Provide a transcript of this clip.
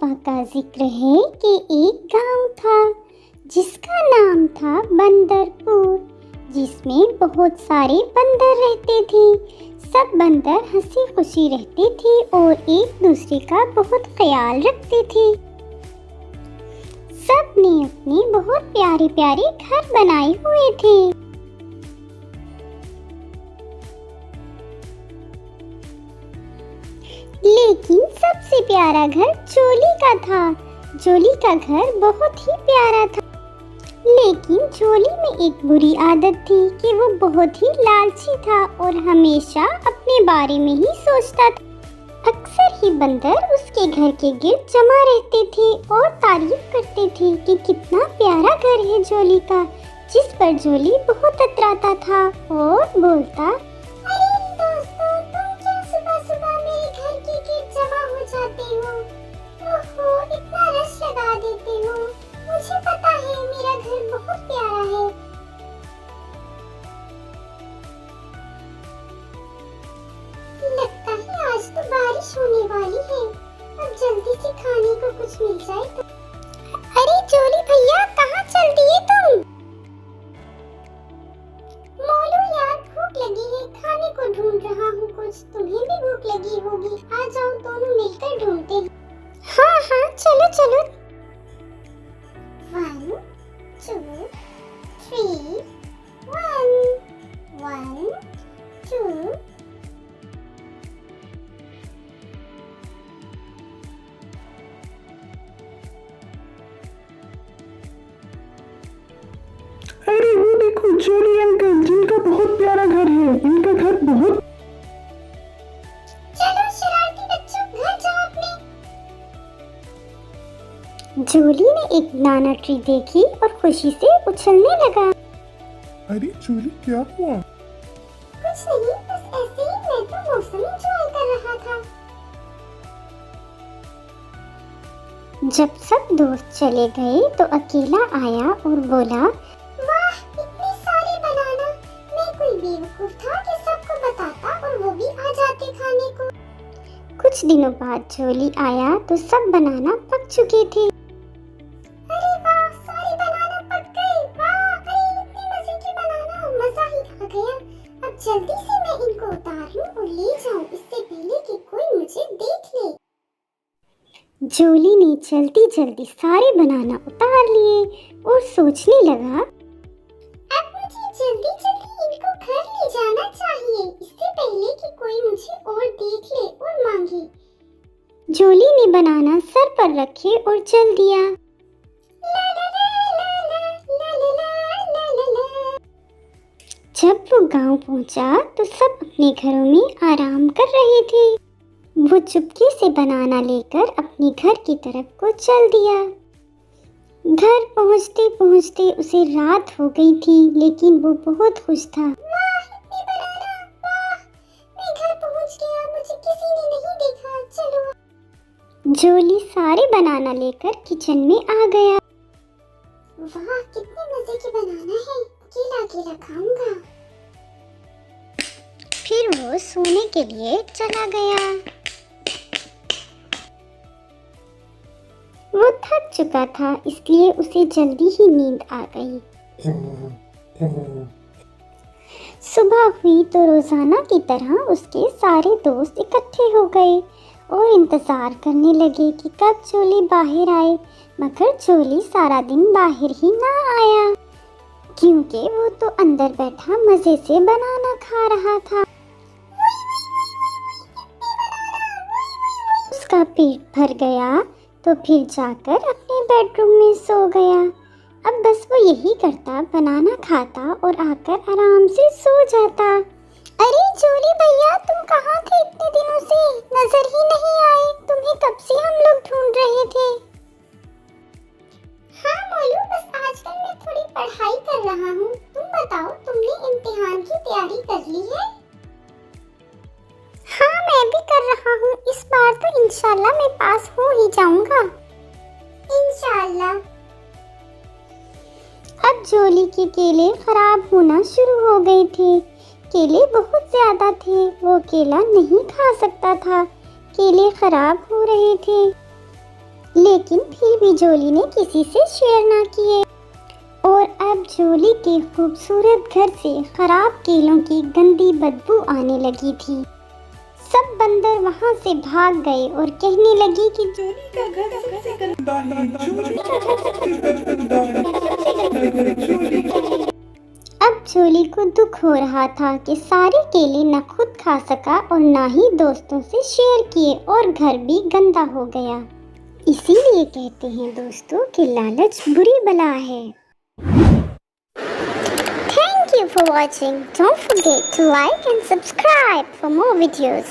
दफ़ा का जिक्र है कि एक गांव था जिसका नाम था बंदरपुर, जिसमें बहुत सारे बंदर रहते थे। सब बंदर हंसी खुशी रहते थे और एक दूसरे का बहुत ख्याल रखते थे। सब ने अपने बहुत प्यारे प्यारे घर बनाए हुए थे। लेकिन सबसे प्यारा घर जोली का था। जोली का घर बहुत ही प्यारा था, लेकिन जोली में एक बुरी आदत थी कि वो बहुत ही लालची था और हमेशा अपने बारे में ही सोचता था। अक्सर ही बंदर उसके घर के गिर्द जमा रहते थे और तारीफ करते थे कि कितना प्यारा घर है जोली का, जिस पर जोली बहुत अतराता था और बोलता, अरे दोस्तों, तुम क्यों सुबह सुबह मेरे घर के गिर्द जमा हो जाते हो? ओहो, इतना रश लगा देते हो। मुझे पता है मेरा घर बहुत प्यारा है। लगता है आज तो बारिश होने वाली है। अब जल्दी से खाने को कुछ मिल जाए तो। अरे जोली भैया, कहाँ चल दिए तुम? मोलू यार, भूख लगी है, खाने को ढूंढ रहा हूँ कुछ। तुम्हें भी भूख लगी होगी, आ जाओ दोनों मिलकर ढूंढते हैं। हाँ हाँ, चलो चलो। 1 2 3 1 1 2 अरे वो देखो जोली अंकल, जिनका बहुत प्यारा घर है। इनका घर बहुत। चलो शरारती बच्चों, घर जाओ अपने। जोली ने एक बनाना ट्री देखी और खुशी से उछलने लगा। अरे जोली, क्या हुआ? कुछ नहीं, बस ऐसे ही, मैं तो मौसम एंजॉय कर रहा था। जब सब दोस्त चले गए तो अकेला आया और बोला, वाह, इतने सारे बनाना। मैं कोई बेवकूफ था कि सबको बताता और वो भी आ जाते खाने को। कुछ दिनों बाद जोली आया तो सब बनाना पक चुके थे। अरे वाह, सारे बनाना पक गए। वाह, अरे इतने मजे के बनाना, मजा ही आ गया। अब जल्दी से मैं इनको उतार लूं और ले जाऊं, इससे पहले कि कोई मुझे देख ले। जोली ने जल्दी जल्दी सारे बनाना उतार लिए और सोचने लगा, अब मुझे जल्दी जल्दी इनको घर ले जाना चाहिए, इससे पहले कि कोई मुझे और देख ले और मांगे। जोली ने बनाना सर पर रखे और चल दिया। ला ला ला ला ला ला ला ला ला ला। जब वो गांव पहुंचा तो सब अपने घरों में आराम कर रहे थे। वो चुपके से बनाना लेकर अपने घर की तरफ को चल दिया। घर पहुंचते पहुंचते उसे रात हो गई थी, लेकिन वो बहुत खुश था। वाह, इतने बनाना, वाह, मैं घर पहुंच गया, मुझे किसी ने नहीं देखा। चलो। जोली सारे बनाना लेकर किचन में आ गया। वाह, कितने मजे के बनाना है, अकेला अकेला खाऊंगा। फिर वो सोने के लिए चला गया। वो थक चुका था, इसलिए उसे जल्दी ही नींद आ गई। सुबह हुई तो रोजाना की तरह उसके सारे दोस्त इकट्ठे हो गए और इंतजार करने लगे कि कब जोली बाहर आए, मगर जोली सारा दिन बाहर ही ना आया, क्योंकि वो तो अंदर बैठा मजे से बनाना खा रहा था। उसका पेट भर गया तो फिर जाकर अपने बेडरूम में सो गया। अब बस वो यही करता, बनाना खाता और आकर आराम से सो जाता। अरे जोली भैया, तुम कहाँ थे इतने दिनों से? नजर ही नहीं आए, तुम्हें कब से हम लोग ढूंढ रहे थे। हाँ मोलू, बस आजकल मैं थोड़ी पढ़ाई कर रहा हूँ। तुम बताओ, तुमने इम्तिहान की तैयारी कर ली है? हाँ, मैं भी कर रहा हूँ। इस बार तो इंशाल्लाह मैं पास हो ही जाऊंगा। इंशाल्लाह। अब जोली के केले खराब होना शुरू हो गए थे। केले बहुत ज्यादा थे, वो केला नहीं खा सकता था, केले खराब हो रहे थे। लेकिन फिर भी जोली ने किसी से शेयर ना किए। और अब जोली के खूबसूरत घर से खराब केलों की गंदी बदबू आने लगी थी। सब बंदर वहां से भाग गए और कहने लगे कि जोली का घर सबसे गंदा है, जोली का घर सबसे गंदा है। अब जोली को दुख हो रहा था कि सारे केले न खुद खा सका और न ही दोस्तों से शेयर किए और घर भी गंदा हो गया। इसीलिए कहते हैं दोस्तों कि लालच बुरी बला है। Thank you for watching. Don't forget to like and subscribe for more videos.